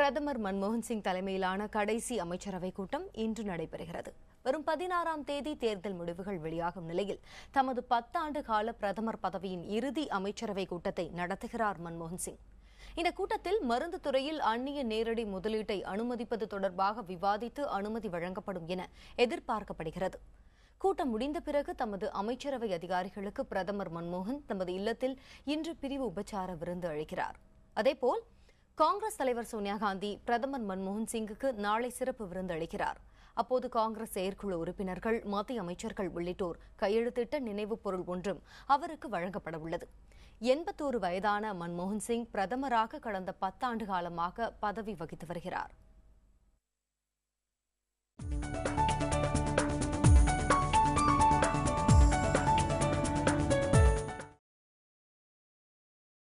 பிரதமர் மன்மோகன் சிங் தலைமையிலான கடைசி அமைச்சரவைக் கூட்டம் இன்று நடைபெறுகிறது. வரும் 16ஆம் தேதி தேர்தல் முடிவுகள் வெளியாகும் நிலையில் தமது 10 ஆண்டு கால பிரதமர் பதவியின் இறுதி அமைச்சரவைக் கூட்டத்தை நடத்துகிறார் மன்மோகன் சிங். இந்த கூட்டத்தில் மருந்து துறையில் அந்நிய நேரடி முதலீட்டை அனுமதிப்பது தொடர்பாக விவாதித்து அனுமதி வழங்கப்படும் என எதிர்பார்க்கப்படுகிறது. கூட்டம் முடிந்த பிறகு தமது அமைச்சரவை அதிகாரிகளுக்கு பிரதமர் மன்மோகன் தமது இல்லத்தில் இன்று பிரிவு உபச்சார விருந்து அளிக்கிறார். அதேபோல் காங்கிரஸ் தலைவர் சோனியா காந்தி பிரதமர் மன்மோகன் சிங்குக்கு நாளை சிறப்பு விருந்து அளிக்கிறார். அப்போது காங்கிரஸ் செயற்குழு உறுப்பினர்கள், மத்திய அமைச்சர்கள் உள்ளிட்டோர் கையெழுத்திட்ட நினைவுப் பொருள் ஒன்றும் அவருக்கு வழங்கப்பட உள்ளது. 81 வயதான மன்மோகன் சிங் பிரதமராக கடந்த 10 ஆண்டு காலமாக பதவி வகித்து வருகிறார்.